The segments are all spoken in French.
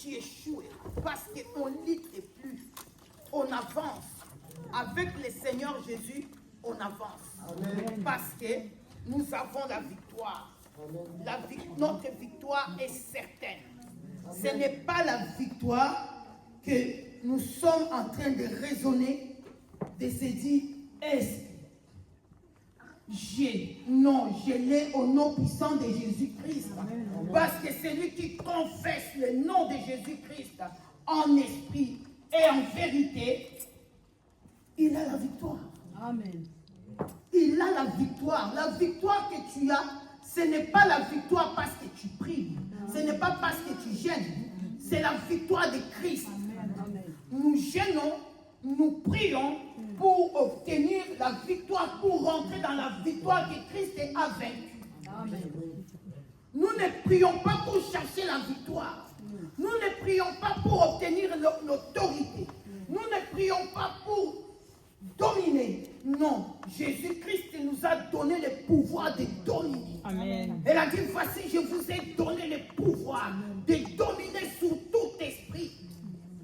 tu échoues. Parce qu'on ne lutte plus. On avance. Avec le Seigneur Jésus, on avance. Amen. Parce que nous avons la victoire. Notre victoire est certaine. Amen. Ce n'est pas la victoire que nous sommes en train de raisonner, de se dire, est-ce je l'ai au nom puissant de Jésus-Christ. Parce que celui qui confesse le nom de Jésus-Christ en esprit et en vérité, il a la victoire. Amen. Il a la victoire. La victoire que tu as, ce n'est pas la victoire parce que tu pries. Ce n'est pas parce que tu gênes. C'est la victoire de Christ. Amen. Nous gênons, nous prions pour obtenir la victoire, pour rentrer dans la victoire que Christ a vaincue. Amen. Nous ne prions pas pour chercher la victoire. Nous ne prions pas pour obtenir l'autorité. Nous ne prions pas pour dominer. Non, Jésus-Christ nous a donné le pouvoir de dominer. Amen. Elle a dit, voici, je vous ai donné le pouvoir de dominer sur tout esprit.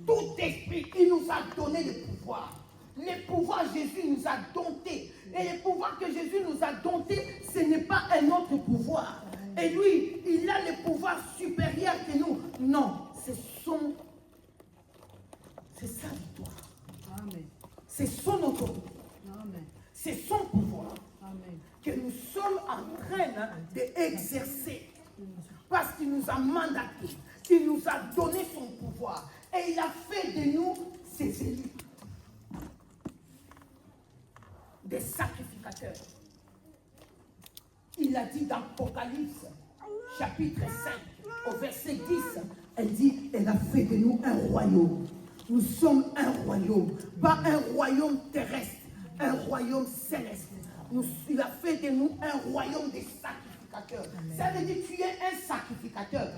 Tout esprit, il nous a donné le pouvoir. Le pouvoir, Jésus nous a domptés. Et le pouvoir que Jésus nous a domptés, ce n'est pas un autre pouvoir. Et lui, il a le pouvoir supérieur que nous. Non, c'est sa victoire. Amen. C'est son autorité. Amen. C'est son pouvoir. Amen. Que nous sommes en train d'exercer. Parce qu'il nous a mandatés. Il nous a donné son pouvoir. Et il a fait de nous ses élus. Des sacrificateurs. Il a dit dans Apocalypse, chapitre 5, au verset 10, elle dit, elle a fait de nous un royaume. Nous sommes un royaume, pas un royaume terrestre, un royaume céleste. Il a fait de nous un royaume des sacrificateurs. Amen. Ça veut dire que tu es un sacrificateur.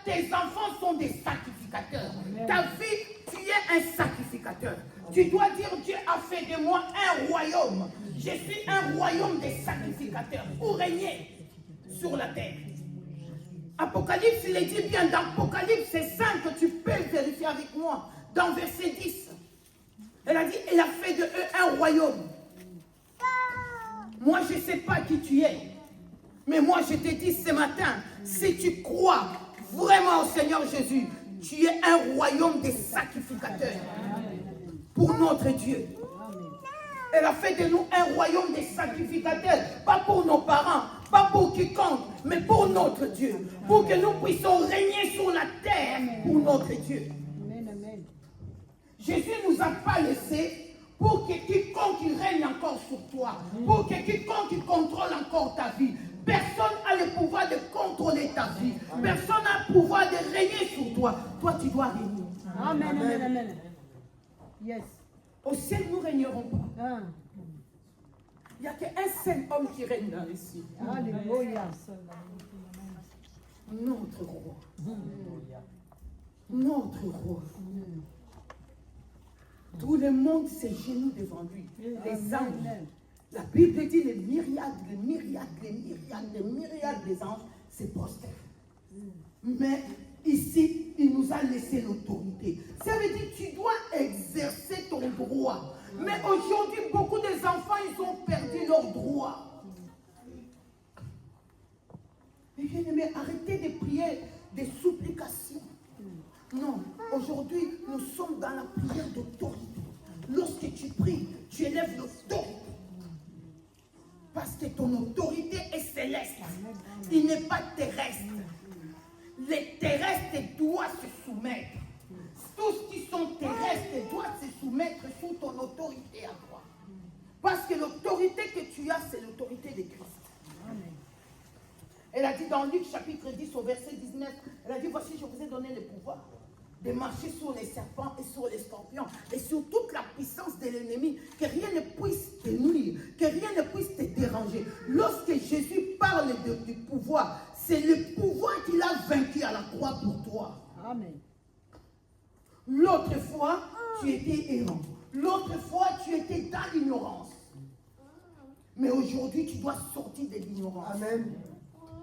Tes enfants sont des sacrificateurs. Amen. Ta vie, tu es un sacrificateur. Tu dois dire, Dieu a fait de moi un royaume. Je suis un royaume des sacrificateurs pour régner sur la terre. Apocalypse, il est dit bien dans Apocalypse 5 que tu peux vérifier avec moi. Dans verset 10, elle a dit, elle a fait de eux un royaume. Moi, je ne sais pas qui tu es. Mais moi, je te dis ce matin, si tu crois vraiment au Seigneur Jésus, tu es un royaume des sacrificateurs pour notre Dieu. Elle a fait de nous un royaume des sacrificateurs, pas pour nos parents, pas pour quiconque, mais pour notre Dieu, pour que nous puissions régner sur la terre pour notre Dieu. Jésus ne nous a pas laissé pour que quiconque règne encore sur toi, pour que quiconque contrôle encore ta vie. Personne n'a le pouvoir de contrôler ta vie. Personne n'a le pouvoir de régner sur toi. Toi, tu dois régner. Amen, amen, amen. Yes. Au ciel, nous ne régnerons pas. Il n'y a qu'un seul homme qui règne dans les cieux. Alléluia. Notre roi. Notre roi. Tout le monde s'agenouille devant lui. Les anges. La Bible dit les myriades des anges se prosternent. Mais ici, il nous a laissé l'autorité. Ça veut dire que tu dois exercer ton droit. Mais aujourd'hui, beaucoup des enfants, ils ont perdu leur droit. Mais bien aimé, arrêtez de prier des supplications. Non, aujourd'hui, nous sommes dans la prière d'autorité. Lorsque tu pries, tu élèves l'autorité. Parce que ton autorité est céleste. Il n'est pas terrestre. Les terrestres doivent se soumettre. Tous qui sont terrestres doivent se soumettre sous ton autorité à toi. Parce que l'autorité que tu as, c'est l'autorité de Christ. Amen. Elle a dit dans Luc chapitre 10 au verset 19, elle a dit, voici, je vous ai donné le pouvoir de marcher sur les serpents et sur les scorpions et sur toute la puissance de l'ennemi, que rien ne puisse te nuire, que rien ne puisse te déranger. Lorsque Jésus parle du pouvoir, c'est le pouvoir qu'il a vaincu à la croix pour toi. Amen. L'autre fois, tu étais errant. L'autre fois, tu étais dans l'ignorance. Mais aujourd'hui, tu dois sortir de l'ignorance. Amen.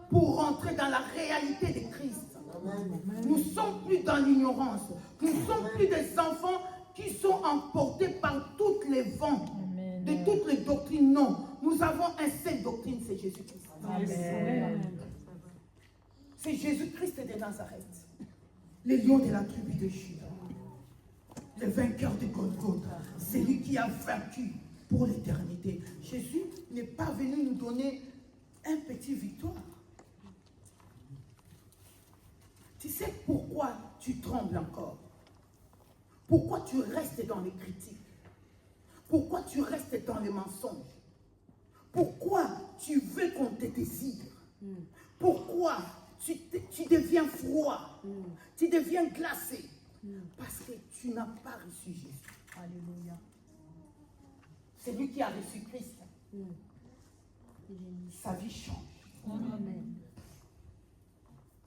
Pour rentrer dans la réalité de Christ. Nous ne sommes plus dans l'ignorance. Nous ne sommes plus des enfants qui sont emportés par toutes les vents, de toutes les doctrines. Non, nous avons un seul doctrine, c'est Jésus-Christ. C'est Jésus-Christ de Nazareth, le lion de la tribu de Juda, le vainqueur de Golgotha, c'est lui qui a vaincu pour l'éternité. Jésus n'est pas venu nous donner un petit victoire. Tu sais pourquoi tu trembles encore? Pourquoi tu restes dans les critiques? Pourquoi tu restes dans les mensonges? Pourquoi tu veux qu'on te désire? Pourquoi tu deviens froid? Tu deviens glacé? Parce que tu n'as pas reçu Jésus. Alléluia. C'est lui qui a reçu Christ. Sa vie change. Amen.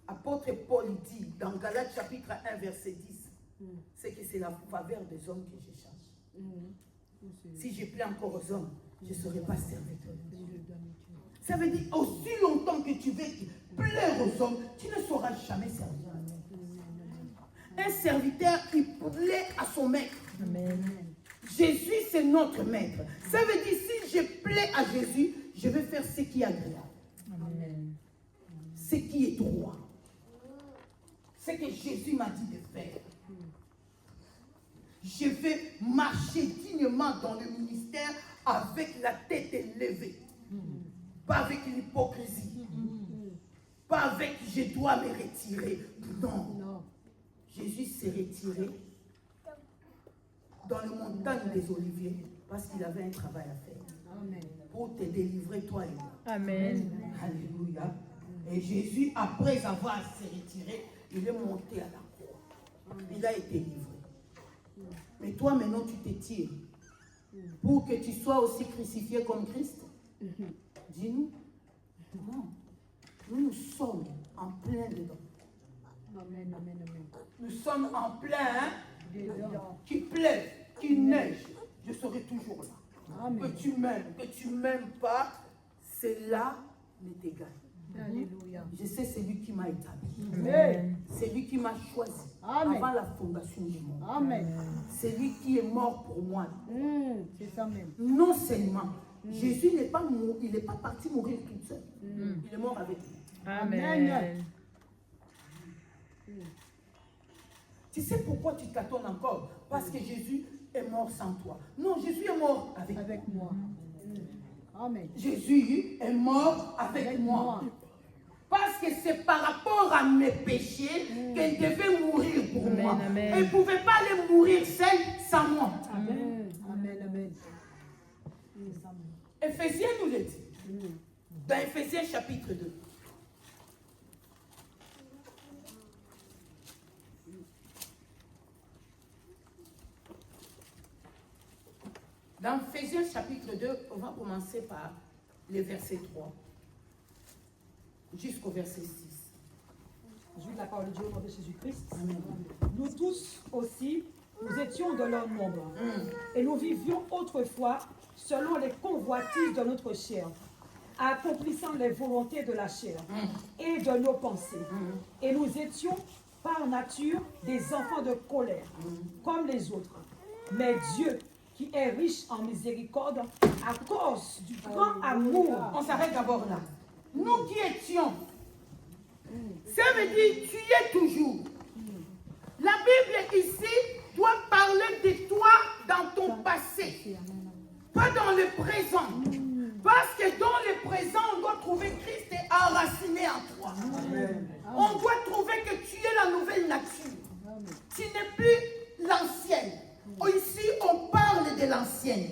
Apôtre Paul dit dans Galates chapitre 1 verset 10, c'est que c'est la faveur des hommes que je cherche. Si je plais encore aux hommes, je ne serai pas serviteur. Ça veut dire aussi longtemps que tu veux plaire aux hommes, tu ne seras jamais serviteur. Un serviteur qui plaît à son maître. Amen. Jésus, c'est notre maître. Ça veut dire si je plais à Jésus, je vais faire ce qui est agréable. Amen. Ce qui est droit. Ce que Jésus m'a dit de faire. Je vais marcher dignement dans le ministère avec la tête élevée. Pas avec l'hypocrisie. Pas avec je dois me retirer. Non. Jésus s'est retiré dans le montagne des Oliviers parce qu'il avait un travail à faire. Amen. Pour te délivrer, toi et moi. Amen. Alléluia. Et Jésus, après avoir se retiré, il est monté à la croix. Il a été livré. Mais toi, maintenant, tu te tires pour que tu sois aussi crucifié comme Christ. Dis-nous. Non. Nous sommes en plein dedans. Amen. Amen. Amen. Nous sommes en plein, Dedans. qu'il pleuve, qu'il neige, je serai toujours là. Amen. Que tu m'aimes pas, c'est là n'est égal. Alléluia. Je sais, c'est lui qui m'a établi. Amen. C'est lui qui m'a choisi Amen. avant la fondation du monde. Amen. C'est lui qui est mort pour moi. C'est ça même. Non seulement, Jésus n'est pas mort, il n'est pas parti mourir tout seul. Il est mort avec nous. Amen. Tu sais pourquoi tu t'attends encore? Parce que Jésus est mort sans toi. Non, Jésus est mort avec moi. Amen. Jésus est mort avec moi. Parce que c'est par rapport à mes péchés qu'il devait mourir pour moi. Amen. Et il ne pouvait pas aller mourir seul sans moi. Amen. Amen. Amen. Éphésiens nous le dit. Dans Éphésiens chapitre 2. Dans Éphésiens chapitre 2, on va commencer par le verset 3 jusqu'au verset 6. Je lis la parole de Dieu au nom de Jésus-Christ. Nous tous aussi, nous étions de leur nombre. Et nous vivions autrefois selon les convoitises de notre chair, accomplissant les volontés de la chair et de nos pensées. Et nous étions par nature des enfants de colère, comme les autres. Mais Dieu, qui est riche en miséricorde, à cause du grand amour. On s'arrête d'abord là. Nous qui étions, ça veut dire tu y es toujours. La Bible ici doit parler de toi dans ton passé, pas dans le présent. Parce que dans le présent, on doit trouver Christ enraciné en toi. On doit trouver que tu es la nouvelle nature. Tu n'es plus l'ancienne. Ici, on parle de l'ancienne.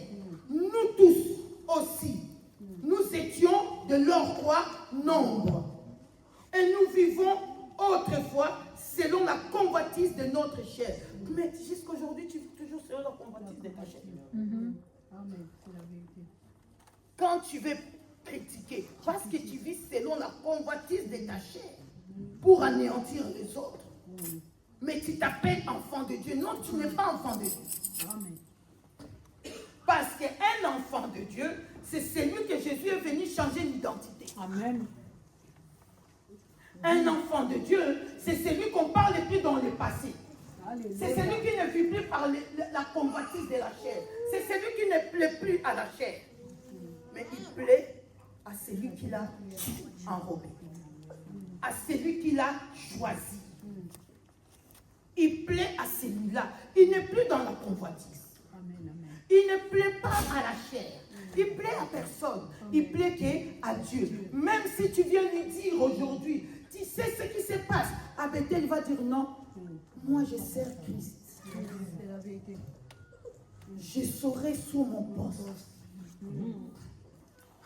Nous tous aussi, nous étions de leur roi nombre. Et nous vivons autrefois selon la convoitise de notre chair. Mais jusqu'à aujourd'hui, tu vis toujours selon la convoitise de ta chair. Amen. C'est la vérité. Quand tu veux critiquer, parce que tu vis selon la convoitise de ta chair pour anéantir les autres. Mais tu t'appelles enfant de Dieu. Non, tu n'es pas enfant de Dieu. Amen. Parce qu'un enfant de Dieu, c'est celui que Jésus est venu changer l'identité. Amen. Un enfant de Dieu, c'est celui qu'on parle plus dans le passé. C'est celui qui ne vit plus par la convoitise de la chair. C'est celui qui ne plaît plus à la chair. Mais il plaît à celui qui l'a enrobé. À celui qui l'a choisi. Il plaît à celui-là. Il n'est plus dans la convoitise. Il ne plaît pas à la chair. Il plaît à personne. Il plaît qu'à Dieu. Même si tu viens lui dire aujourd'hui, tu sais ce qui se passe. Ah ben il va dire non. Moi je sers Christ. C'est la vérité. Je serai sous mon poste.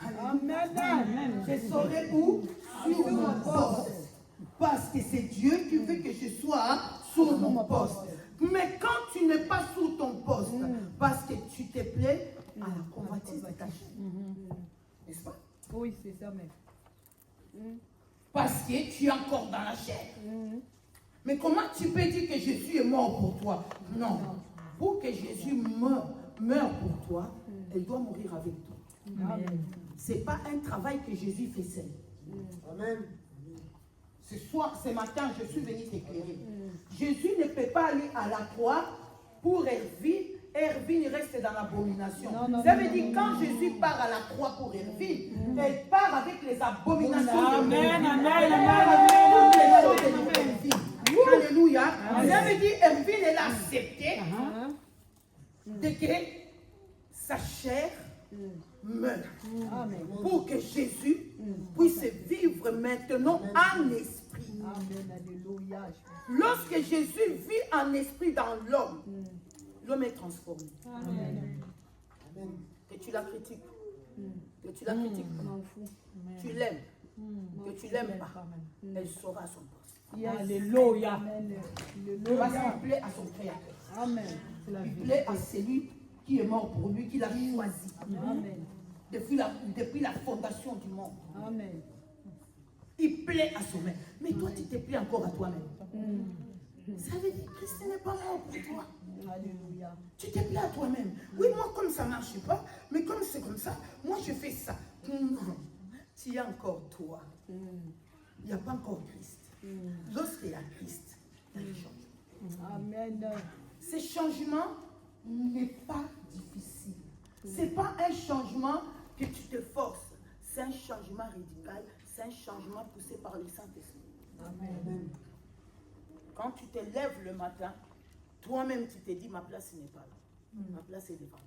Amen. Je serai où? Sur mon poste. Parce que c'est Dieu qui veut que je sois sur mon poste. Mais quand tu n'es pas sur ton poste, parce que tu te plais à la convoitise de ta chair. N'est-ce pas? Oui, c'est ça même. Parce que tu es encore dans la chair. Mais comment tu peux dire que Jésus est mort pour toi? Non. Pour que Jésus meure pour toi, elle doit mourir avec toi. Ce n'est pas un travail que Jésus fait seul. Amen. Ce matin, je suis venu t'éclairer. Jésus ne peut pas aller à la croix pour Hervine. Hervine reste dans l'abomination. Ça veut dire quand Jésus part à la croix pour Hervine, elle part avec les abominations. Amen, amen, Alléluia. Ça veut dire Hervine, elle a accepté de que sa chair meurt. Pour que Jésus puisse vivre maintenant en esprit. Lorsque Jésus vit en esprit dans l'homme, l'homme est transformé. Que tu la critiques, que tu la critiques, tu l'aimes, que tu l'aimes pas, elle sera à son poste. Alléluia. Parce qu'il plaît à son Créateur. Il plaît à celui qui est mort pour lui, qui l'a choisi. Depuis la fondation du monde. Il plaît à son maître. Mais toi, tu te plais encore à toi-même. Ça veut dire que Christ n'est pas mort pour toi. Alléluia. Tu te plais à toi-même. Oui, moi, comme ça ne marche pas, mais comme c'est comme ça, moi, je fais ça. Non, tu es encore toi. Il n'y a pas encore Christ. Lorsqu'il y a Christ, il y a des changements. Amen. Ce changement n'est pas difficile. Ce n'est pas un changement que tu te forces. C'est un changement radical. C'est un changement poussé par le Saint-Esprit. Amen. Quand tu te lèves le matin, toi-même tu te dis ma place n'est pas là. Ma place est devant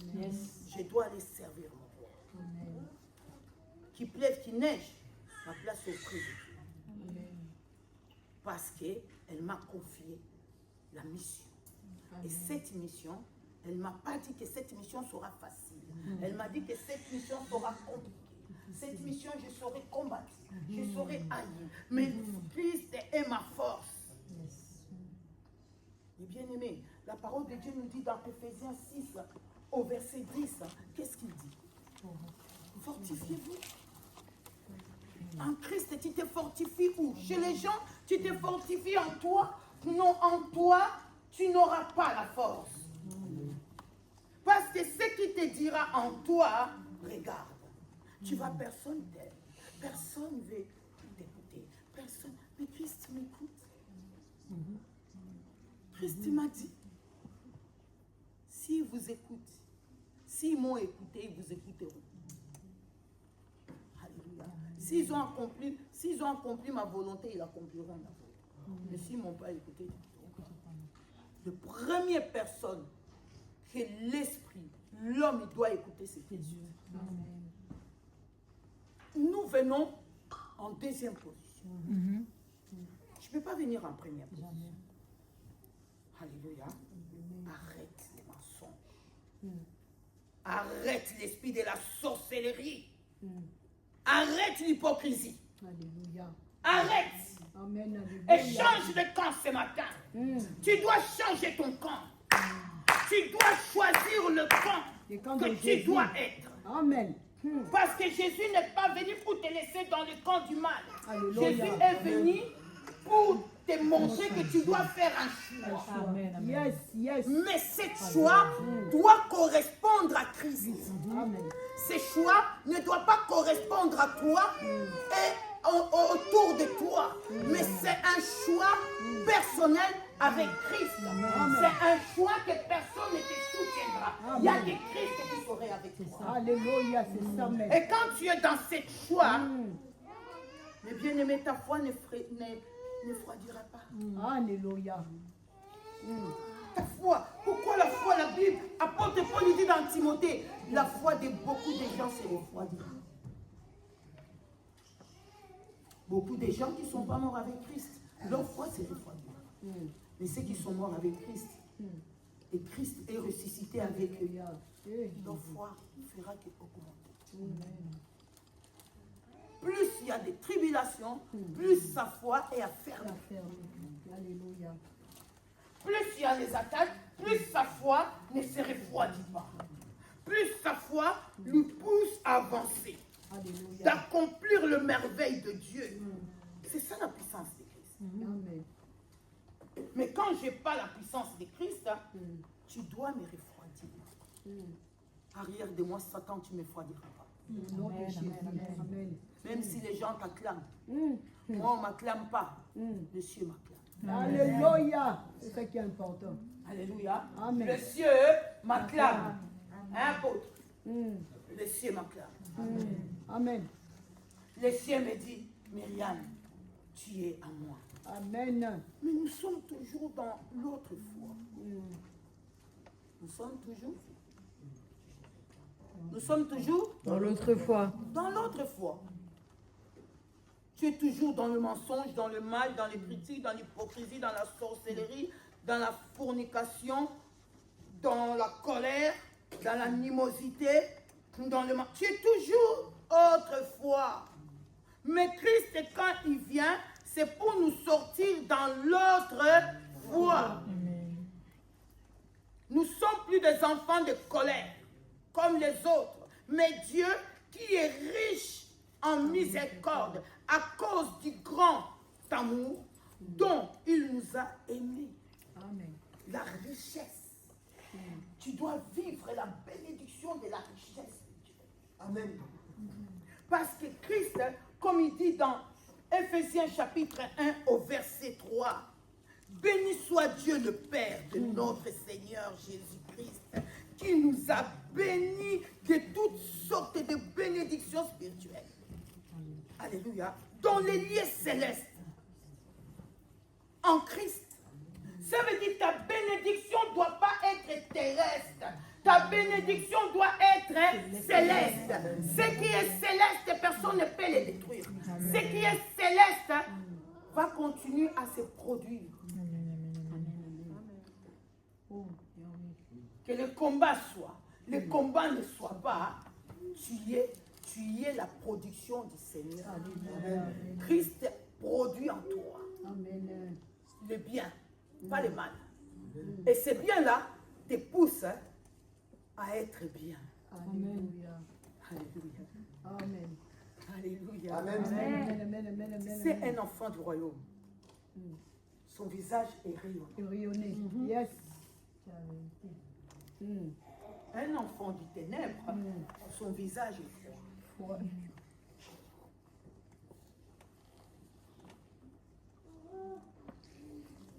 Dieu. Je dois aller servir mon roi. Qu'il pleuve, qu'il neige, ma place est auprès de Dieu. Parce qu'elle m'a confié la mission. Et cette mission, elle ne m'a pas dit que cette mission sera facile. Elle m'a dit que cette mission sera compliquée. Cette mission, je serai combattu. Je serai haï. Mais Christ est ma force. Et bien aimé, la parole de Dieu nous dit dans Ephésiens 6, au verset 10, qu'est-ce qu'il dit? Fortifiez-vous. En Christ, tu te fortifies où? Chez les gens, tu te fortifies en toi. Non, en toi, tu n'auras pas la force. Parce que ce qui te dira en toi, regarde. Tu vois, personne t'aime. Personne veut t'écouter. Personne. Mais Christ m'écoute. Christ m'a dit, s'ils vous écoutent, s'ils m'ont écouté, ils vous écouteront. Alléluia. S'ils ont accompli ma volonté, ils accompliront ma volonté. Mais s'ils ne m'ont pas écouté, la première personne que l'esprit, l'homme doit écouter, c'est Dieu. Nous venons en deuxième position. Je ne peux pas venir en première position. Alléluia. Arrête les mensonges. Arrête l'esprit de la sorcellerie. Arrête l'hypocrisie. Alléluia. Arrête. Amen. Et change de camp ce matin. Tu dois changer ton camp. Tu dois choisir le camp que tu dois être. Amen. Parce que Jésus n'est pas venu pour te laisser dans le camp du mal. Alléluia. Jésus est venu pour te montrer que tu dois faire un choix. Amen. Yes, yes. Mais ce choix doit correspondre à Christ. Amen. Ce choix ne doit pas correspondre à toi et autour de toi. Mais c'est un choix personnel avec Christ. C'est un choix que personne ne te soutiendra. Il y a que Christ qui serait avec toi. Alléluia, c'est ça même. Et quand tu es dans cette choix, mais bien aimé, ta foi ne froidira pas. Alléluia. Ta foi. Pourquoi la foi, la Bible, apôtre Paul dit dans Timothée, la foi de beaucoup de gens se refroidira. Beaucoup de gens qui ne sont pas morts avec Christ, leur foi se refroidira. Mais ceux qui sont morts avec Christ, et Christ est ressuscité avec eux, leur foi fera qu'augmenter. Plus il y a des tribulations, plus sa foi est affermie. Alléluia. Plus il y a les attaques, plus sa foi ne se refroidit pas. Plus sa foi lui pousse à avancer, Alléluia. d'accomplir le merveille de Dieu. C'est ça la puissance de Christ. Amen. Mais quand je n'ai pas la puissance de Christ, tu dois me refroidir. Arrière de moi, Satan, tu ne me refroidiras pas. Au nom de Jésus. Amen. Même si les gens t'acclament. Moi, on ne m'acclame pas. Le ciel m'acclame. Alléluia. C'est ça qui est important. Alléluia. Amen. Le ciel m'acclame. Hein, apôtre? Le ciel m'acclame. Amen. Le ciel me dit, Myriam, tu es à moi. Amen. Mais nous sommes toujours dans l'autre foi. Nous sommes toujours Dans l'autre foi. dans l'autre foi. Tu es toujours dans le mensonge, dans le mal, dans les critiques, dans l'hypocrisie, dans la sorcellerie, dans la fornication, dans la colère, dans l'animosité, dans le mal. Tu es toujours autrefois. Mais Christ, quand il vient, c'est pour nous sortir dans l'autre foi. Nous ne sommes plus des enfants de colère, comme les autres. Mais Dieu, qui est riche en miséricorde, à cause du grand amour dont il nous a aimés. Amen. La richesse. Tu dois vivre la bénédiction de la richesse de Dieu. Amen. Parce que Christ, comme il dit dans Éphésiens chapitre 1 au verset 3, béni soit Dieu le Père de notre Seigneur Jésus-Christ, qui nous a bénis de toutes sortes de bénédictions spirituelles. Alléluia. Dans les lieux célestes. En Christ. Ça veut dire que ta bénédiction ne doit pas être terrestre. Ta bénédiction doit être céleste. Ce qui est céleste, personne ne peut le détruire. Ce qui est céleste va continuer à se produire. Que le combat soit, le combat ne soit pas, tu y es la production du Seigneur. Christ produit en toi le bien, pas le mal. Et ce bien-là te pousse à être bien. Alléluia. Alléluia. Amen. Alléluia. Amen. Amen. Amen. Amen. Amen. C'est un enfant du royaume. Son visage est rayonnant. Rayonner. Yes. Un enfant du ténèbre, son visage est froid.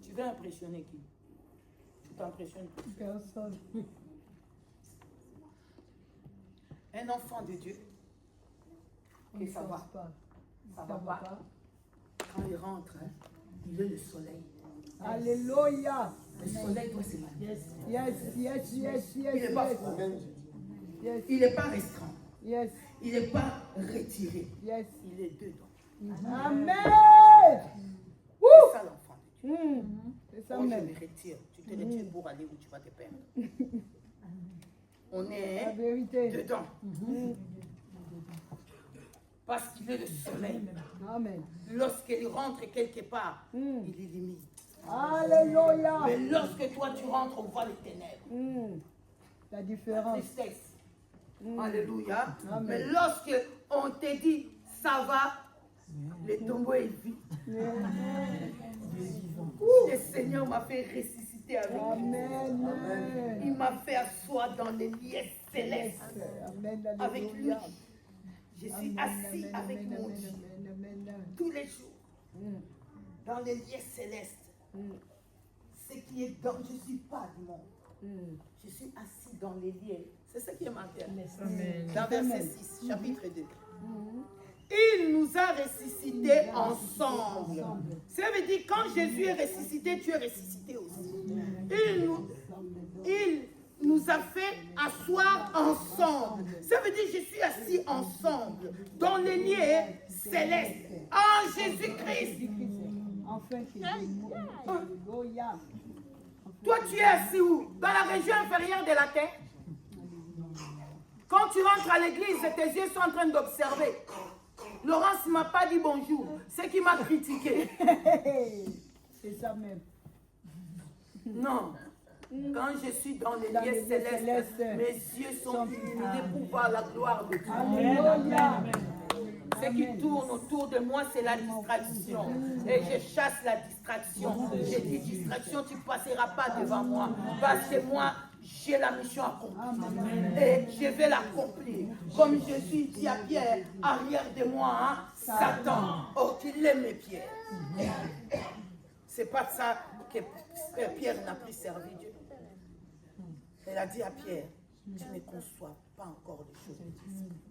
Tu veux impressionner qui? Tu t'impressionnes qui? Personne. Un enfant de Dieu, On et ne ça pense va. pas. Ça va pas. Quand il rentre, il est le soleil. Alléluia. Le soleil doit se manifester. Yes, yes, yes, yes, Il n'est pas yes. froid. Yes, Il n'est pas restreint. yes, Il n'est pas retiré. yes. Il est dedans. Amen. C'est ça l'enfant de Dieu. C'est ça Moi, je même. me retire. Tu te retires pour aller où tu vas te perdre. On La est vérité. dedans. Parce qu'il est le soleil. Amen. Lorsqu'il rentre quelque part, il illumine. Alléluia. Mais lorsque toi tu rentres, on voit les ténèbres. La La différence. tristesse. Alléluia. Amen. Mais lorsque on te dit ça va, le tombeau est vide. Le Seigneur m'a fait ressusciter avec lui. Amen. Il m'a fait asseoir dans les lieux célestes Amen. avec lui. Alléluia. Je suis assis avec mon Dieu. Amen. tous les jours, dans les lieux célestes. Ce qui est dans, je ne suis pas du monde. Je suis assis dans les lieux. C'est ce qui est marqué. Dans verset 6, chapitre 2. Il nous a ressuscités ensemble. Ça veut dire quand Jésus est ressuscité, tu es ressuscité aussi. Il nous a fait asseoir ensemble. Ça veut dire je suis assis ensemble dans les lieux célestes en Jésus-Christ. Toi, tu es assis où? Dans la région inférieure de la terre. Quand tu rentres à l'église, tes yeux sont en train d'observer. Laurence ne m'a pas dit bonjour. C'est qui m'a critiqué. C'est ça même. Non. Quand je suis dans les lieux célestes, mes yeux sont illuminés pour voir la gloire de Dieu. Alléluia. Ce qui tourne autour de moi, c'est la distraction. Et je chasse la distraction. J'ai des distractions, tu ne passeras pas devant moi. Parce que moi, j'ai la mission accomplie. Et je vais l'accomplir. Comme Jésus dit à Pierre, arrière de moi, hein, Satan. Oh, qu'il aime mes pieds. C'est pas ça que Pierre n'a plus servi Dieu. Elle a dit à Pierre, tu ne conçois pas encore les choses de l'esprit.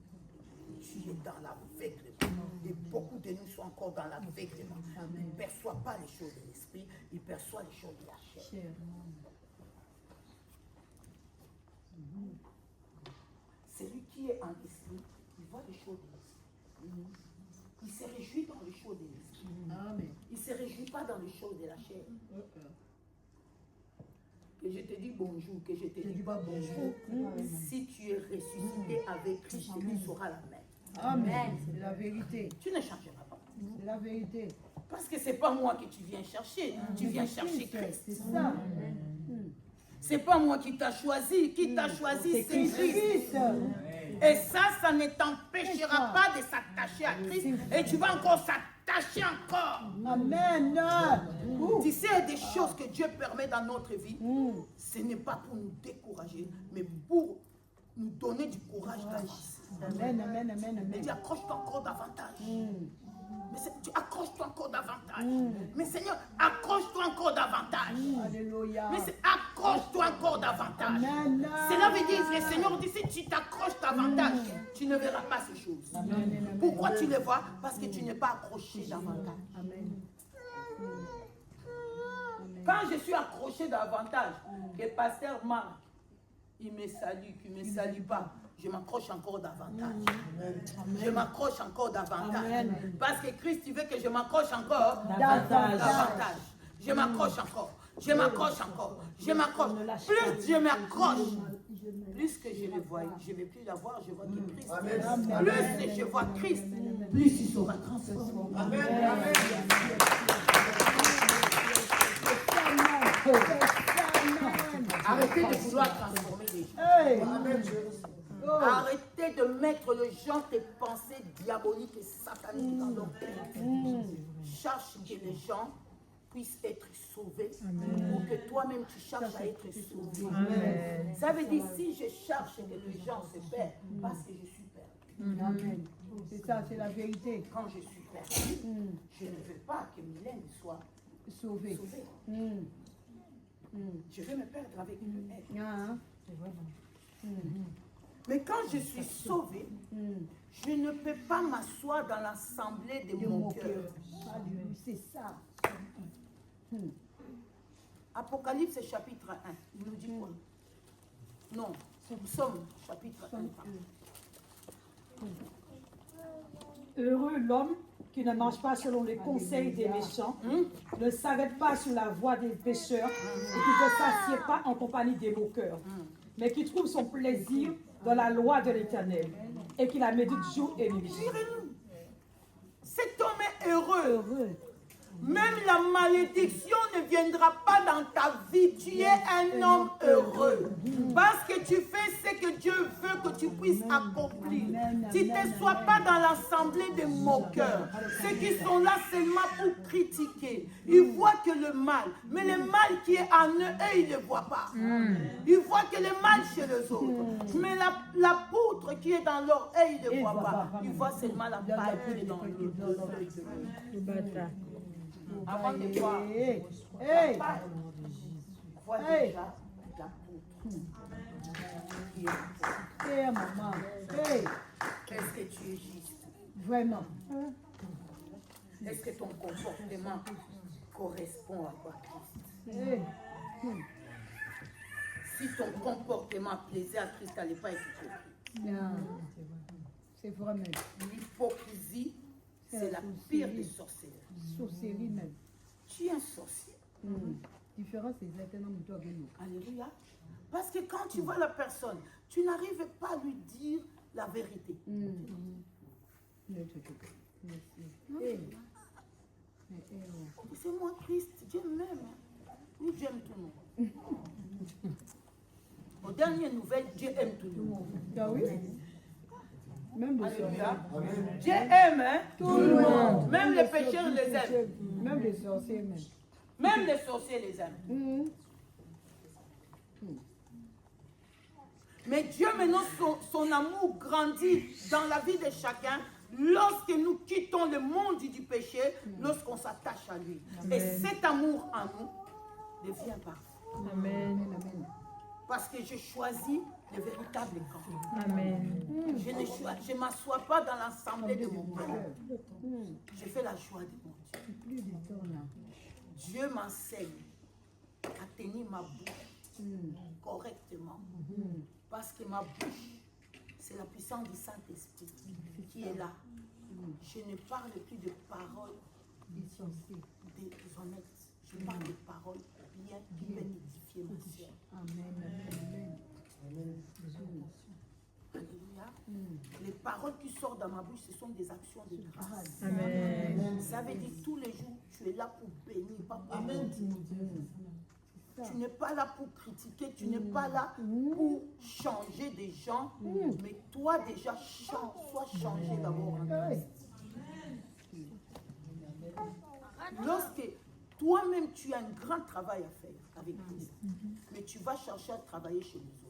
Tu es dans l'aveuglement. Et beaucoup de nous sont encore dans l'aveuglement. Ils ne perçoivent pas les choses de l'esprit, ils perçoivent les choses de la chair. Celui qui est en esprit, il voit les choses de l'esprit. Il se réjouit dans les choses de l'esprit. Il ne se réjouit pas dans les choses de la chair. Que je te dis bonjour, que je te dis pas bonjour. Si tu es ressuscité avec Christ, tu seras la même. Amen. C'est la vérité. Tu ne changeras pas. C'est la vérité. Parce que ce n'est pas moi que tu viens chercher. Tu viens chercher Christ. C'est ça. C'est pas moi qui t'a choisi. Qui t'a choisi, c'est Christ. Et ça ne t'empêchera pas de s'attacher à Christ. Et tu vas encore s'attacher encore. Amen. Tu sais, des choses que Dieu permet dans notre vie, ce n'est pas pour nous décourager, mais pour nous donner du courage d'avancer. Amen, amen, amen, Mais amen. tu accroches-toi encore davantage. Mais tu accroches-toi encore davantage. Mais Seigneur, accroche-toi encore davantage. Alléluia. Mais accroche-toi encore davantage. Amen. Cela veut dire que le Seigneur dit, si tu t'accroches davantage, tu ne verras pas ces choses. Pourquoi tu les vois? Parce que tu n'es pas accroché davantage. Amen. Quand je suis accroché davantage, que pasteur Marc, il me salue, qu'il ne me salue pas, je m'accroche encore davantage. Je m'accroche encore davantage. Parce que Christ, il veut que je m'accroche encore davantage. Je m'accroche encore. Je m'accroche encore. Je m'accroche. Plus je m'accroche, plus que je le vois. Je ne vais plus la voir, je vois que Christ. Plus je vois Christ, plus il sera transformé. Arrêtez de vouloir transformer les gens. Arrêtez de mettre le genre des pensées diaboliques et sataniques dans leur tête. Cherche que les gens puissent être sauvés pour que toi-même tu cherches à être sauvé. Ça veut dire si je cherche que les gens se perdent, parce que je suis perdu. Amen. C'est ça, c'est la vérité. Quand je suis perdu, je ne veux pas que Mylène soit Sauvé. sauvée. Je vais me perdre avec elle. Mais quand je suis sauvé, je ne peux pas m'asseoir dans l'assemblée de mon cœur. C'est ça. Apocalypse chapitre 1, il nous dit quoi? Non, Psaume chapitre 1. Heureux l'homme qui ne marche pas selon les conseils des méchants, ne s'arrête pas sur la voie des pécheurs, et qui ne s'assied pas en compagnie des moqueurs, mais qui trouve son plaisir dans la loi de l'Éternel, et qui la médite jour et nuit. Cet homme est heureux. Même la malédiction ne viendra pas dans ta vie. Tu es un homme heureux. Parce que tu fais ce que Dieu veut que tu puisses accomplir. Tu ne te sois pas dans l'assemblée des moqueurs. Ceux qui sont là seulement pour critiquer. Ils voient que le mal. Mais le mal qui est en eux, ils ne le voient pas. Ils voient que le mal chez les autres. Mais l'apôtre l'autre qui est dans l'oreille, il ne Il voit voit pas. pas. Il voit seulement la paille qui est dans l'œil de l'autre. Avant de voir Hey, la hey, paille, vois Hey. déjà la poutre qui est en toi. hey, maman. Hey, Est-ce que tu es juste? vraiment. Est-ce que ton comportement correspond à quoi Christ? Hey, Si ton comportement plaisait à Christ, n'allait pas être hypocrite. bien. C'est vrai même. L'hypocrisie, c'est la pire des sorcières. Sorcellerie même. Tu es un sorcier. Différence exactement de toi, Guélo. Alléluia. Parce que quand tu vois la personne, tu n'arrives pas à lui dire la vérité. Hey. C'est moi Christ, Dieu m'aime. Oui, j'aime tout le monde. Aux dernières nouvelles, Dieu aime tout le monde. Ah oui? Même les Alléluia. sorciers. Dieu aime, hein? Tout le monde. Même les pécheurs les aiment. Même les sorciers même. Même les sorciers les aiment. Mais Dieu, maintenant, son amour grandit dans la vie de chacun lorsque nous quittons le monde du péché, lorsqu'on s'attache à lui. Et cet amour en nous devient parfait. Amen. Amen. Parce que je choisis le véritable camp. Amen. Je ne m'assois pas dans l'assemblée de mon père. Je fais la joie de mon Dieu. Plus de temps là. Dieu m'enseigne à tenir ma bouche correctement. Parce que ma bouche, c'est la puissance du Saint-Esprit qui est là. Je ne parle plus de paroles déshonnêtes. Je parle de paroles bien qui peuvent édifier ma sœur. Amen. Amen. Alléluia. Les paroles qui sortent dans ma bouche, ce sont des actions de grâce. Amen. Ça veut dire tous les jours, tu es là pour bénir, pas pour critiquer. Tu n'es pas là pour critiquer, tu n'es pas là pour changer des gens, mais toi déjà, sois changé d'abord en Christ. Lorsque toi-même tu as un grand travail à faire avec Christ, mais tu vas chercher à travailler chez les autres.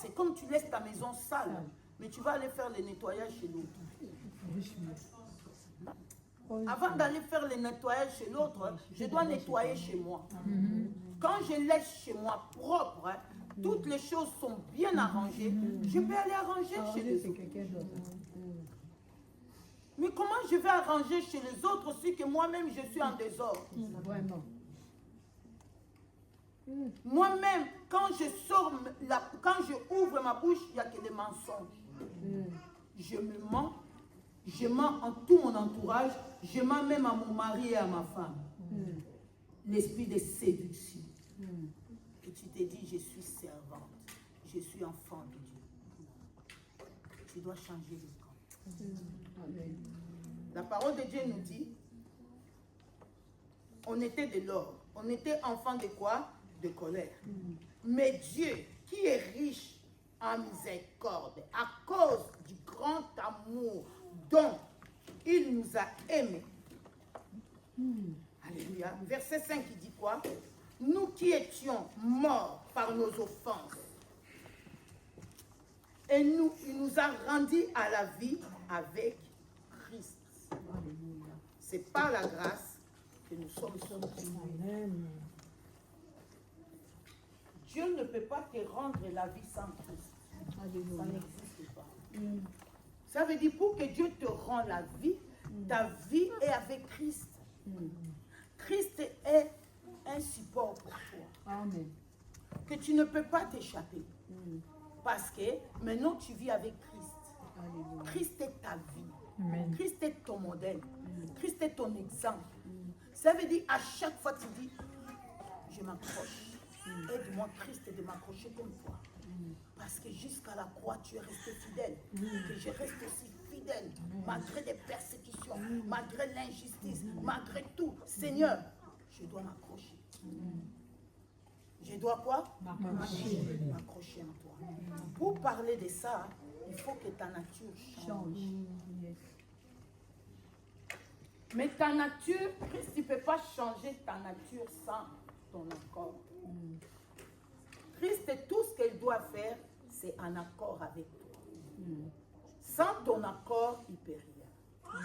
C'est comme tu laisses ta maison sale, mais tu vas aller faire le nettoyage chez l'autre. Avant d'aller faire le nettoyage chez l'autre, je dois nettoyer chez moi. Quand je laisse chez moi propre, toutes les choses sont bien arrangées, je peux aller arranger chez les autres. Mais comment je vais arranger chez les autres si que moi-même je suis en désordre? Vraiment. Moi-même, quand quand je ouvre ma bouche, il n'y a que des mensonges. Je me mens, je mens en tout mon entourage, je mens même à mon mari et à ma femme. L'esprit de séduction. Et tu te dis, je suis servante, je suis enfant de Dieu. Tu dois changer de camp. La parole de Dieu nous dit, on était de l'or, on était enfant de quoi? De colère. Mais Dieu, qui est riche en miséricorde, à cause du grand amour dont il nous a aimés. Alléluia. Verset 5, il dit quoi? Nous qui étions morts par nos offenses, et il nous a rendus à la vie avec Christ. C'est par la grâce que nous sommes sauvés. Dieu ne peut pas te rendre la vie sans Christ. Ça n'existe pas. Ça veut dire pour que Dieu te rende la vie, ta vie est avec Christ. Christ est un support pour toi. Amen. Que tu ne peux pas t'échapper. Parce que maintenant tu vis avec Christ. Christ est ta vie. Amen. Christ est ton modèle. Christ est ton exemple. Ça veut dire à chaque fois tu dis, je m'accroche. Aide-moi Christ de m'accrocher comme toi. Parce que jusqu'à la croix tu es resté fidèle. Que je reste aussi fidèle. Malgré des persécutions, malgré l'injustice, malgré tout. Seigneur, je dois m'accrocher. Je dois quoi? M'accrocher en toi. Pour parler de ça, il faut que ta nature change. Mais ta nature, Christ, tu ne peux pas changer ta nature sans ton accord. Christ, tout ce qu'il doit faire, c'est en accord avec toi. Sans ton accord, il ne peut rien.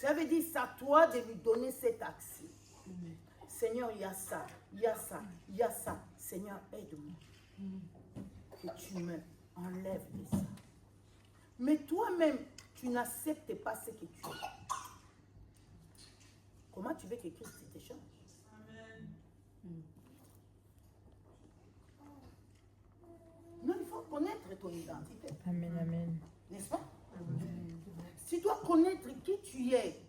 Ça veut dire, c'est à toi de lui donner cet accès. Seigneur, il y a ça, il y a ça, il y a ça. Seigneur, aide-moi. Que tu me enlèves de ça. Mais toi-même, tu n'acceptes pas ce que tu es. Comment tu veux que Christ te change? Non, il faut connaître ton identité. Amen, amen. N'est-ce pas? Tu dois connaître qui tu es.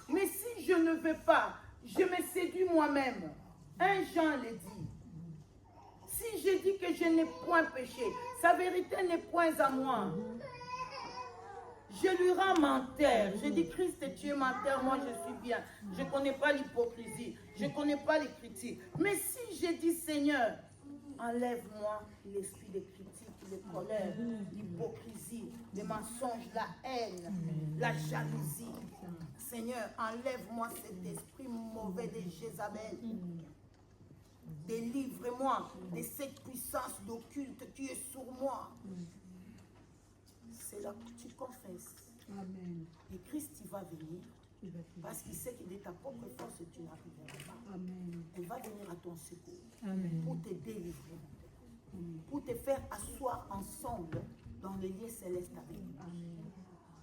Mais si je ne veux pas, je me séduis moi-même. Un Jean le dit. Si je dis que je n'ai point péché, sa vérité n'est point à moi. Je lui rends menteur. Je dis, Christ, tu es menteur, moi je suis bien. Je ne connais pas l'hypocrisie. Je ne connais pas les critiques. Mais si je dis, Seigneur, enlève-moi l'esprit de critique, de colère, l'hypocrisie, les mensonges, la haine, la jalousie. Seigneur, enlève-moi cet esprit mauvais de Jézabel. Délivre-moi de cette puissance d'occulte qui est sur moi. C'est là que tu confesses. Amen. Et Christ, il va venir. Parce qu'il sait que de ta propre force, tu n'arriveras pas. Amen. Elle va venir à ton secours. Amen. Pour te délivrer. Pour te faire asseoir ensemble dans les lieux célestes avec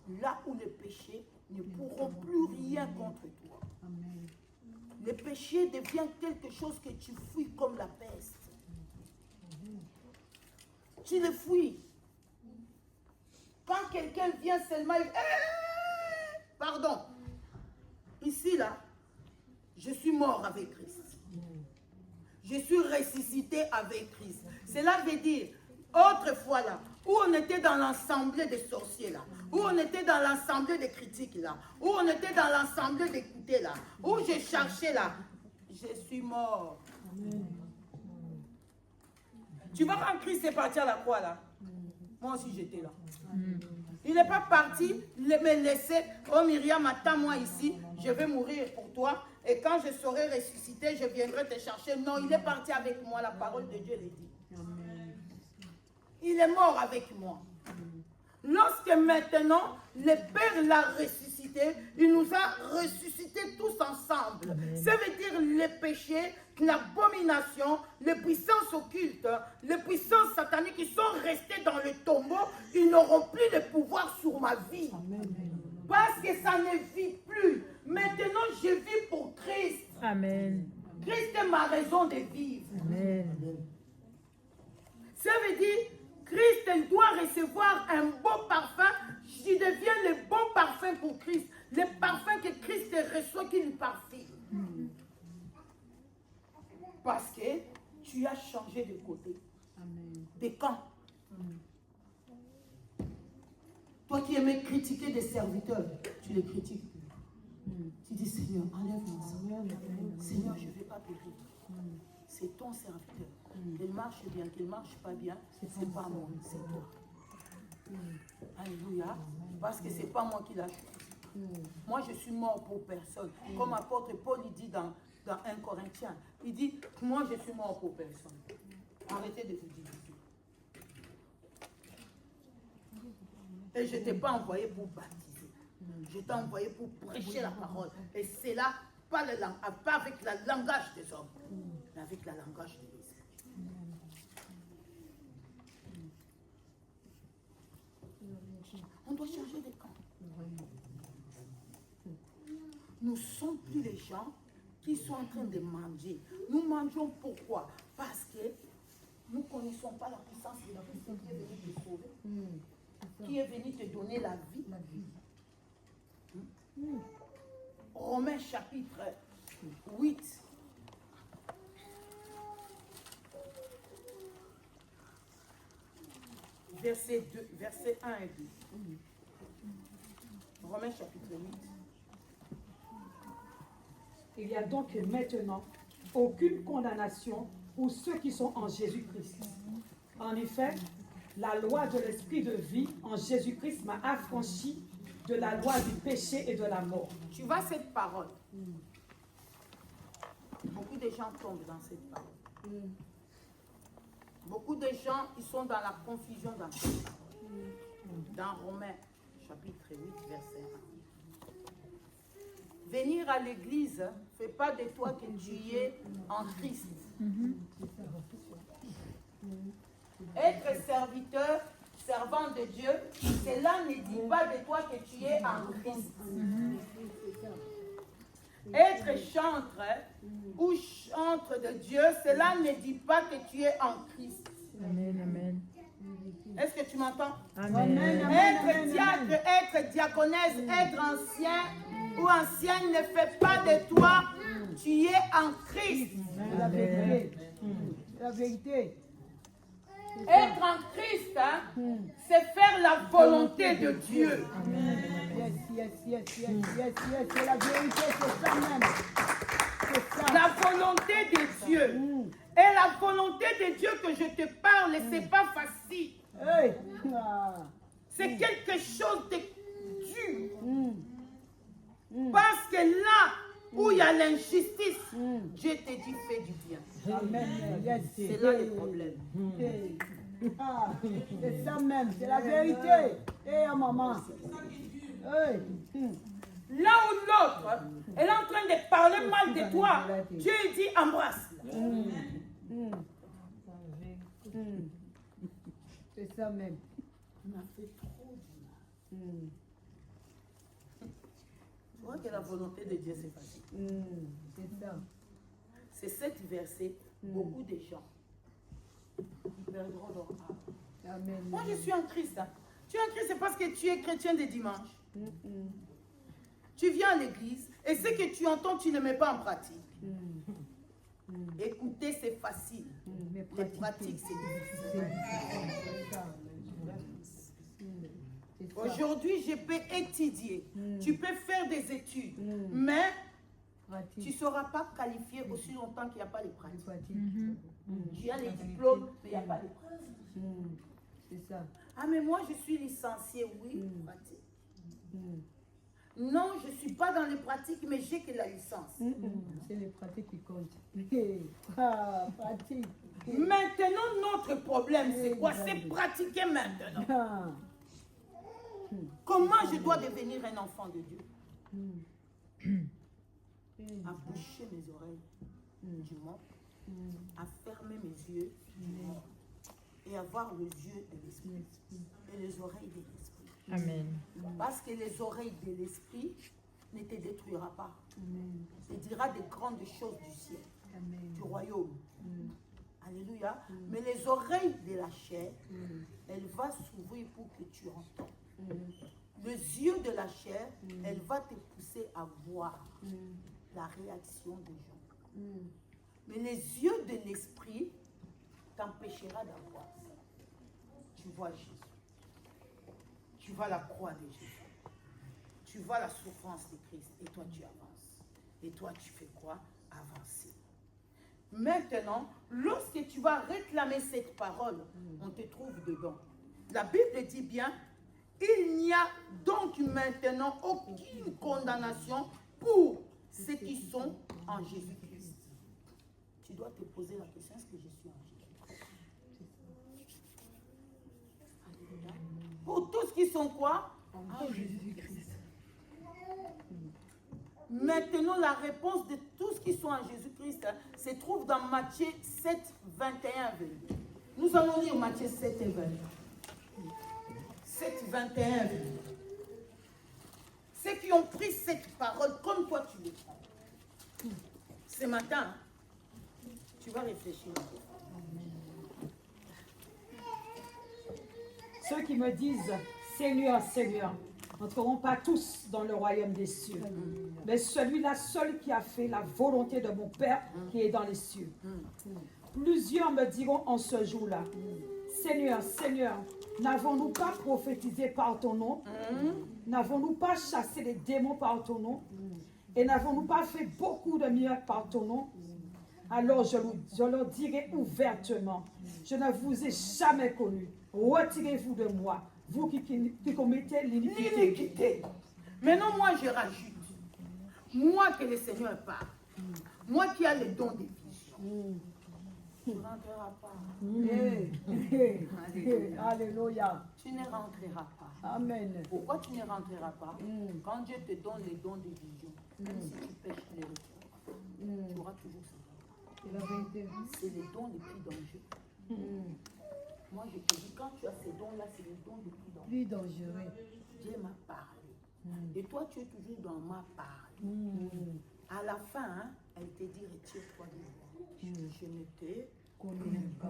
lui. Là où les péchés ne pourront plus rien contre toi. Amen. Le péché devient quelque chose que tu fuis comme la peste. Tu le fuis. Quand quelqu'un vient seulement, pardon, ici là, je suis mort avec Christ. Je suis ressuscité avec Christ. Cela veut dire, autrefois là, où on était dans l'assemblée des sorciers là, où on était dans l'assemblée des critiques là, où on était dans l'assemblée d'écouter là, où je cherchais là, je suis mort. Tu vois quand Christ est parti à la croix là, moi aussi j'étais là. Il n'est pas parti me laisser, oh Myriam, attends-moi ici, je vais mourir pour toi. Et quand je serai ressuscité, je viendrai te chercher. Non, il est parti avec moi, la parole de Dieu le dit. Il est mort avec moi. Lorsque maintenant, le Père l'a ressuscité, il nous a ressuscités tous ensemble. Ça veut dire les péchés, l'abomination, les puissances occultes, les puissances sataniques qui sont restées dans le tombeau, ils n'auront plus de pouvoir sur ma vie. Parce que ça ne vit plus. Maintenant, je vis pour Christ. Amen. Christ est ma raison de vivre. Amen. Ça veut dire, Christ il doit recevoir un beau parfum. Je deviens le bon parfum pour Christ. Le parfum que Christ reçoit qui lui parfume. Parce que tu as changé de côté. Amen. De camp. Toi qui aimais critiquer des serviteurs, tu les critiques. Tu dis, Seigneur, enlève-moi ça. Seigneur, je ne vais pas périr. C'est ton serviteur. Qu'il marche bien, qu'il ne marche pas bien, c'est pas moi, c'est toi. Alléluia. Parce que ce n'est pas moi qui l'a choisi. Moi, je suis mort pour personne. Comme apôtre Paul, il dit dans 1 Corinthiens, il dit, moi, je suis mort pour personne. Arrêtez de vous dire. Et je ne t'ai pas envoyé pour baptiser. Je t'ai envoyé pour prêcher la parole. Et c'est là, pas avec le langage des hommes, mais avec le langage de l'Esprit. On doit changer de camp. Nous ne sommes plus les gens qui sont en train de manger. Nous mangeons pourquoi? Parce que nous ne connaissons pas la puissance de la personne qui est venue te sauver. Qui est venu te donner la vie. Romains chapitre 8. Verset 1 et 2. Romains chapitre 8. Il n'y a donc maintenant aucune condamnation pour ceux qui sont en Jésus-Christ. En effet, la loi de l'esprit de vie en Jésus-Christ m'a affranchi de la loi du péché et de la mort. Tu vois cette parole. Beaucoup de gens tombent dans cette parole. Beaucoup beaucoup de gens, ils sont dans la confusion dans ce temps. Dans Romains, chapitre 8, verset 1. Venir à l'église ne fait pas de toi que tu es en Christ. Être serviteur, servant de Dieu, cela ne dit pas de toi que tu es en Christ. Être chantre ou chantre de Dieu, cela ne dit pas que tu es en Christ. Amen, amen. Est-ce que tu m'entends? Amen. Être diacre, être diaconesse, être ancien ou ancienne ne fait pas de toi, tu es en Christ. La vérité. La vérité. Être en Christ, hein, c'est faire la volonté de Dieu. Yes. C'est la vérité, c'est ça même. C'est ça. La volonté de Dieu. Et la volonté de Dieu que je te parle, c'est pas facile. Hey. Ah. C'est quelque chose de dur. Parce que là où il y a l'injustice, Dieu te dit fais du bien. Amen. Yes. C'est là le problème. Hey. Ah, c'est ça même, c'est la vérité. Eh, maman. Hey. Là où l'autre, elle est en train de parler mal de toi, Dieu dit embrasse-la. C'est ça même. On a fait trop du mal. Tu vois que la volonté de Dieu c'est facile. C'est ça. C'est cet verset, beaucoup de gens perdront leur âme. Amen. Moi je suis en Christ. Hein. Tu es en Christ, c'est parce que tu es chrétien de dimanche. Tu viens à l'église et ce que tu entends, tu ne mets pas en pratique. Écouter, c'est facile. Mais Les pratiques, c'est difficile. Aujourd'hui, je peux étudier. Tu peux faire des études. Mais tu ne seras pas qualifié aussi longtemps qu'il n'y a pas les pratiques. Tu as les diplômes, mais il n'y a pas les pratiques. C'est ça. Ah, mais moi, je suis licencié, oui, pratique. Non, je ne suis pas dans les pratiques, mais j'ai que la licence. C'est les pratiques qui comptent. Ah, pratique. Maintenant, notre problème, c'est quoi? C'est pratiquer maintenant. Ah. Comment je dois devenir un enfant de Dieu? À boucher mes oreilles du monde, à fermer mes yeux du monde, et avoir les yeux de l'esprit et les oreilles de l'esprit. Amen. Parce que les oreilles de l'esprit ne te détruira pas. Il dira des grandes choses du ciel, du royaume. Alléluia. Mais les oreilles de la chair, elle va s'ouvrir pour que tu entends. Les yeux de la chair, elle va te pousser à voir la réaction des gens. Mais les yeux de l'esprit t'empêchera d'avoir ça. Tu vois Jésus. Tu vois la croix de Jésus. Tu vois la souffrance de Christ. Et toi, tu avances. Et toi, tu fais quoi? Avancer. Maintenant, lorsque tu vas réclamer cette parole, on te trouve dedans. La Bible dit bien, il n'y a donc maintenant aucune condamnation pour ceux qui sont en Jésus-Christ. Tu dois te poser la question, est-ce que je suis en Jésus-Christ? Pour tous qui sont quoi? En Jésus-Christ. Maintenant, la réponse de tous qui sont en Jésus-Christ se trouve dans Matthieu 7, 21, 22. Nous allons lire Matthieu 7 et 22. 7, 21, 22. Ceux qui ont pris cette parole comme toi tu les prends. Ce matin, tu vas réfléchir. Ceux qui me disent Seigneur, Seigneur, n'entreront pas tous dans le royaume des cieux, mais celui-là seul qui a fait la volonté de mon Père qui est dans les cieux. Plusieurs me diront en ce jour-là, Seigneur, Seigneur, n'avons-nous pas prophétisé par ton nom? N'avons-nous pas chassé les démons par ton nom? Et n'avons-nous pas fait beaucoup de miracles par ton nom? Alors je leur dirai ouvertement, je ne vous ai jamais connu. Retirez-vous de moi, vous qui commettez l'iniquité. L'iniquité. Maintenant, moi, je rajoute. Moi que le Seigneur parle. Moi qui ai le don des visions. Tu ne rentreras pas. Alléluia. Tu ne rentreras pas. Amen. Pourquoi tu ne rentreras pas? Quand Dieu te donne les dons de vision, même si tu pêches les retireras pas, tu auras toujours ça. C'est la vérité. C'est les dons les plus dangereux. Moi, je te dis, quand tu as ces dons-là, c'est les dons les plus dangereux. Plus dangereux. Dieu m'a parlé. Et toi, tu es toujours dans ma parole. À la fin, hein, elle te dit, retire-toi de moi. Je ne te Connais pas.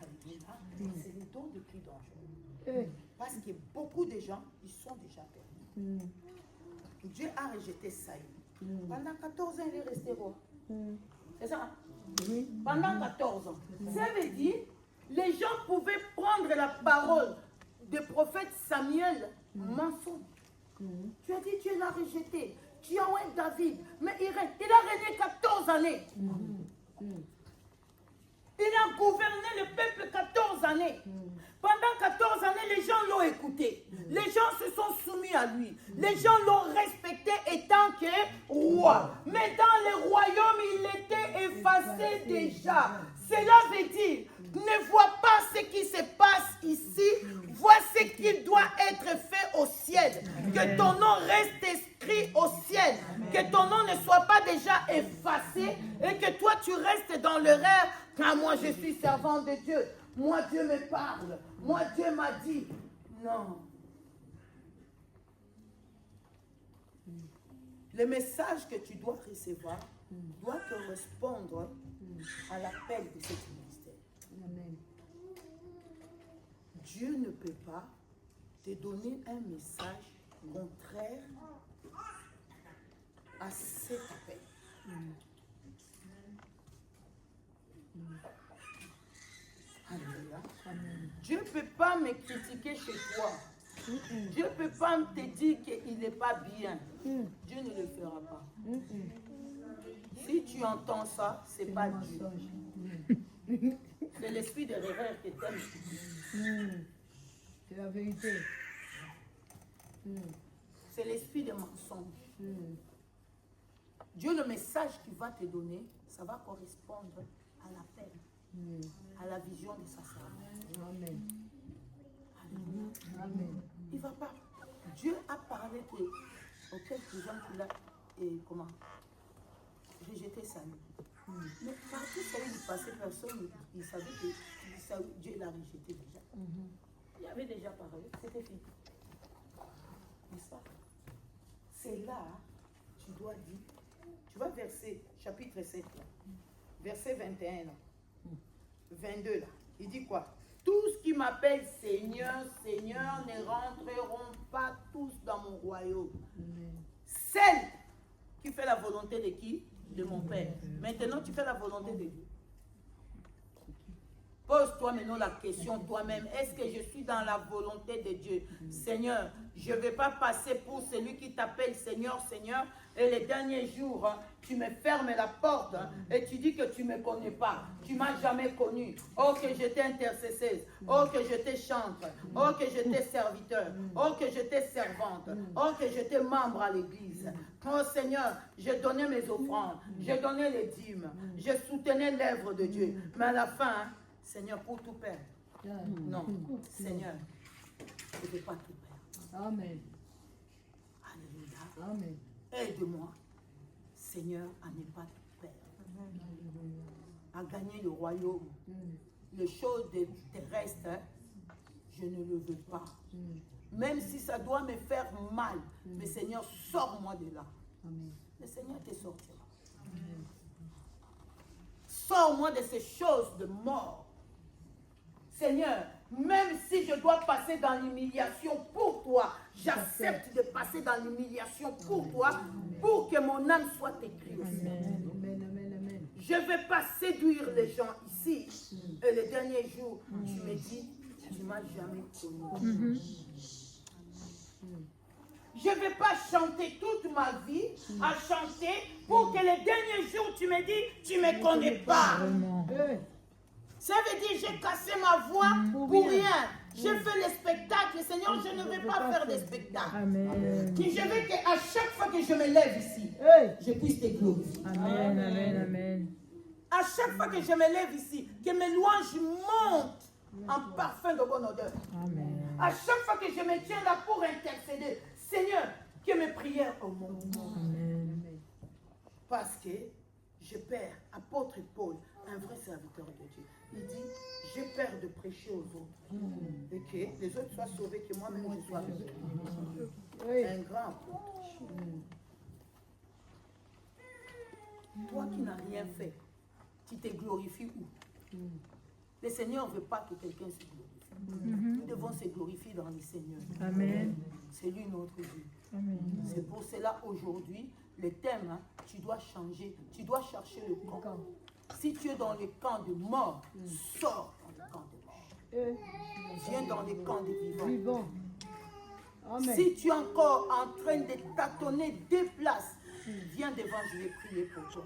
Alléluia. C'est les dons les plus dangereux. Parce que beaucoup de gens, ils sont déjà perdus. Dieu a rejeté Saïd. Pendant 14 ans, il est resté roi. C'est ça? Oui. Pendant 14 ans. Ça veut dire, les gens pouvaient prendre la parole du prophète Samuel, mensonge. Tu as dit, Dieu l'a rejeté. Tu as oué David, mais il a régné 14 années. Il a gouverné le peuple 14 années. Pendant 14 années, les gens l'ont écouté. Les gens se sont soumis à lui. Les gens l'ont respecté étant que roi. Mais dans le royaume, il était effacé déjà. Cela veut dire, ne vois pas ce qui se passe ici. Vois ce qui doit être fait au ciel. Que ton nom reste inscrit au ciel. Que ton nom ne soit pas déjà effacé. Et que toi, tu restes dans le rêve. Car moi, je suis servant de Dieu. Moi, Dieu me parle. Moi, Dieu m'a dit. Non. Le message que tu dois recevoir doit correspondre à l'appel de cet ministère. Amen. Dieu ne peut pas te donner un message contraire à cet appel. Alléluia. Dieu ne peut pas me critiquer chez toi. Dieu ne peut pas te dire qu'il n'est pas bien. Dieu ne le fera pas. Si tu entends ça, ce n'est pas Dieu. C'est l'esprit de l'erreur qui t'aime. C'est la vérité. C'est l'esprit de mensonge. Dieu, le message qu'il va te donner, ça va correspondre à l'appel, à la vision de sa servante. Amen. Alléluia. Amen. Il va pas. Dieu a parlé aux quelques gens qu'il a rejeté Samuel. Mais partout Samuel est passé, personne il savait que Dieu l'a rejeté déjà. Il avait déjà parlé, c'était fini. N'est-ce pas? C'est là, tu dois dire, tu vas verser, chapitre 7, là, verset 21, là, 22, là, il dit quoi? Tous qui m'appellent Seigneur, Seigneur ne rentreront pas tous dans mon royaume. Celle qui fait la volonté de qui? De mon Père. Maintenant, tu fais la volonté de Dieu. Pose-toi maintenant la question toi-même. Est-ce que je suis dans la volonté de Dieu? Seigneur, je ne vais pas passer pour celui qui t'appelle Seigneur, Seigneur. Et les derniers jours, tu me fermes la porte et tu dis que tu ne me connais pas. Tu ne m'as jamais connu. Oh, que j'étais intercesseuse. Oh, que j'étais chantre. Oh, que j'étais serviteur. Oh, que j'étais servante. Oh, que j'étais membre à l'église. Oh, Seigneur, je donnais mes offrandes. Je donnais les dîmes. Je soutenais l'œuvre de Dieu. Mais à la fin, Seigneur, pour tout perdre. Non, Seigneur, je ne vais pas tout perdre. Amen. Alléluia. Amen. Aide-moi, Seigneur, à ne pas tout perdre. À gagner le royaume. Les choses terrestres, je ne le veux pas. Même si ça doit me faire mal, mais Seigneur, sors-moi de là. Amen. Le Seigneur te sortira. Sors-moi de ces choses de mort. Seigneur, même si je dois passer dans l'humiliation pour toi, j'accepte de passer dans l'humiliation pour toi, pour que mon âme soit écrite. Amen. Amen. Amen. Amen. Je ne vais pas séduire les gens ici. Et les derniers jours, tu me dis, tu ne m'as jamais connu. Je ne vais pas chanter toute ma vie à chanter pour que les derniers jours, tu me dis, tu ne me connais pas. Ça veut dire j'ai cassé ma voix pour rien. J'ai fait les spectacles. Seigneur, je ne vais pas faire des spectacles. Amen. Je veux qu'à chaque fois que je me lève ici, je puisse te glorifier. Amen. Amen. Amen. À chaque fois que je me lève ici, que mes louanges montent en parfum de bonne odeur. Amen. À chaque fois que je me tiens là pour intercéder, Seigneur, que mes prières augmentent. Amen. Parce que je perds, apôtre Paul, un vrai serviteur de Dieu. Il dit, j'ai peur de prêcher aux autres. Et que les autres soient sauvés, que moi-même je sois sauvé. Un grand apôtre. Toi qui n'as rien fait, tu te glorifies où? Le Seigneur ne veut pas que quelqu'un se glorifie. Nous devons se glorifier dans le Seigneur. Amen. C'est lui notre Dieu. Amen. C'est pour cela aujourd'hui, le thème, hein, tu dois changer, tu dois chercher le camp. Si tu es dans le camp de mort, sors dans le camp de mort. Viens dans le camp des vivants. Amen. Si tu es encore en train de tâtonner des places, viens devant, je vais prier pour toi.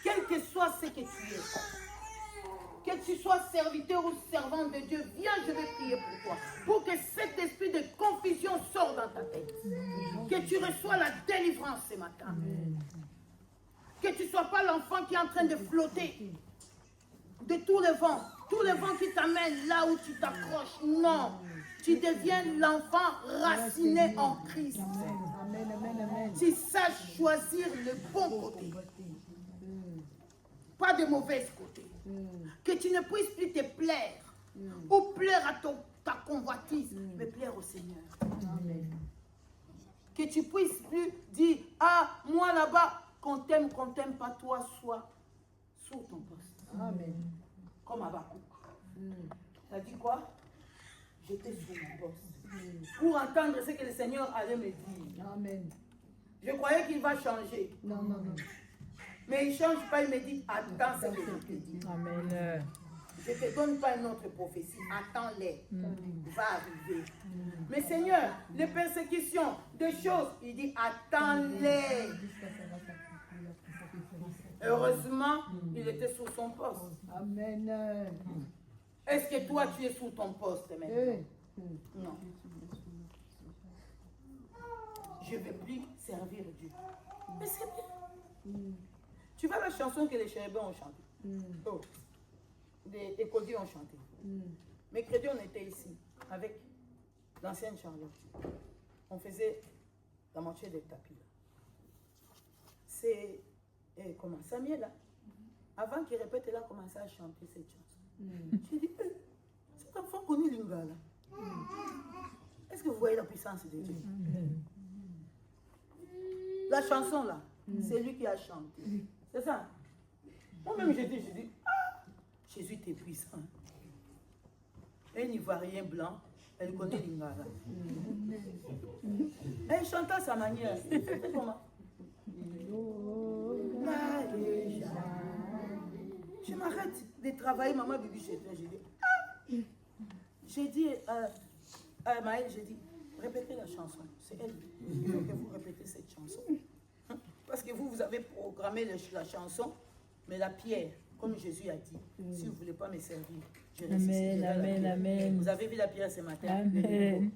Quel que soit ce que tu es, que tu sois serviteur ou servante de Dieu, viens, je vais prier pour toi. Pour que cet esprit de confusion sorte dans ta tête. Que tu reçois la délivrance ce matin. Que tu ne sois pas l'enfant qui est en train de flotter de tout le vent qui t'amène là où tu t'accroches. Non, tu deviens l'enfant raciné en Christ. Amen, amen, amen. Tu saches choisir le bon côté. Pas de mauvais côté. Que tu ne puisses plus te plaire ou plaire à ta convoitise, mais plaire au Seigneur. Que tu puisses plus dire, ah, moi là-bas, qu'on t'aime pas, toi, sois sur ton poste. Amen. Comme Habakkuk. T'as dit quoi? J'étais sur mon poste. Pour entendre ce que le Seigneur allait me dire. Amen. Je croyais qu'il va changer. Non, non, non. Mais il ne change pas, il me dit, attends ce que je te dis. Amen. Je ne te donne pas une autre prophétie. Attends-les. Va arriver. Mais Seigneur, les persécutions, des choses, il dit, attends-les. Heureusement, il était sur son poste. Amen. Est-ce que toi, tu es sous ton poste maintenant? Non. Je ne vais plus servir Dieu. Mais c'est bien. Tu vois la chanson que les chérubins ont chantée? Oh. Les codis ont chanté. Mercredi, on était ici avec l'ancienne Charlotte. On faisait la moitié des tapis. C'est comment Samuel, là, avant qu'il répète, il a commencé à chanter cette chanson. J'ai dit, cet enfant connaît Lingala. Est-ce que vous voyez la puissance de Dieu? La chanson là, c'est lui qui a chanté. C'est ça. Moi-même, j'ai dit, ah, Jésus est puissant. Un Ivoirien blanc, elle connaît Lingala. Elle chante à sa manière. C'est comment? Je m'arrête de travailler, maman Bibi chez toi. J'ai dit à Maël, j'ai dit, répétez la chanson. C'est elle. Il faut que vous répétez cette chanson. Parce que vous avez programmé la chanson, mais la pierre, comme Jésus a dit, si vous ne voulez pas me servir, je ressusciterai la Amen, pierre. amen. Vous avez vu la pierre ce matin? Amen.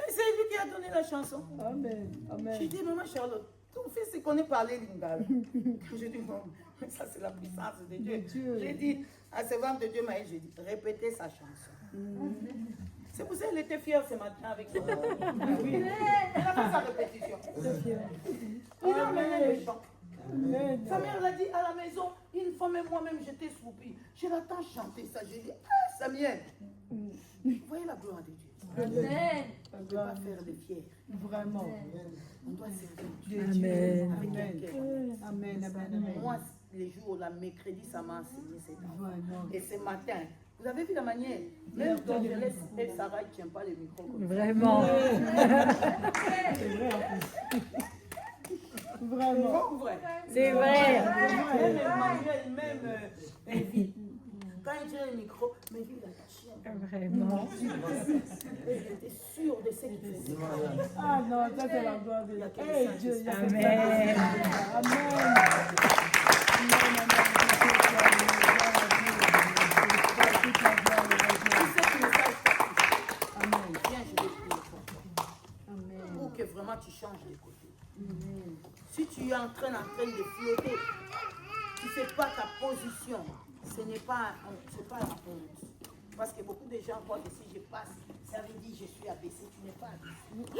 C'est lui qui a donné la chanson. Amen. Amen. J'ai dit, maman Charlotte, ton fils connaît parler lingala. J'ai dit, non, mais ça c'est la puissance de Dieu. J'ai dit, à ce vent de Dieu, Maël, j'ai dit, répétez sa chanson. C'est pour ça qu'elle était fière ce matin avec moi. Oui. Elle a fait sa répétition. Il a amené le chant. Sa mère l'a dit à la maison, une fois même moi-même j'étais soupie. Je l'attends chanter ça. J'ai dit, ah Samuel, vous voyez la gloire de Dieu. Amen. On ne peut pas faire de fier. Vraiment. On doit servir Dieu. Amen. Avec un cœur. Amen. Amen. Amen. Moi, les jours, la mercredi, ça m'a enseigné cette enfant. Vraiment. Et ce matin, vous avez vu la manière, même quand je laisse elle, Sarah, elle ne tient pas le micro comme ça. Vraiment. C'est vrai en plus. Vraiment. Bon ou vrai? C'est vrai. Même Emmanuel, même Evie. Quand il tient le micro, mais lui, il a tient. Vraiment. Elle était sûre de ce qu'il faisait. Ah non, ça c'est la gloire de Dieu. Hey, Dieu, il y a fait Amen. ça. Amen. Tu sais que le message t'attend. Viens, je vais pour que vraiment tu changes de côté. Si tu es en train de flotter, tu ne sais pas ta position, ce n'est pas la honte. Parce que beaucoup de gens croient que si je passe, ça veut dire que je suis abaissé. Tu n'es pas abaissé.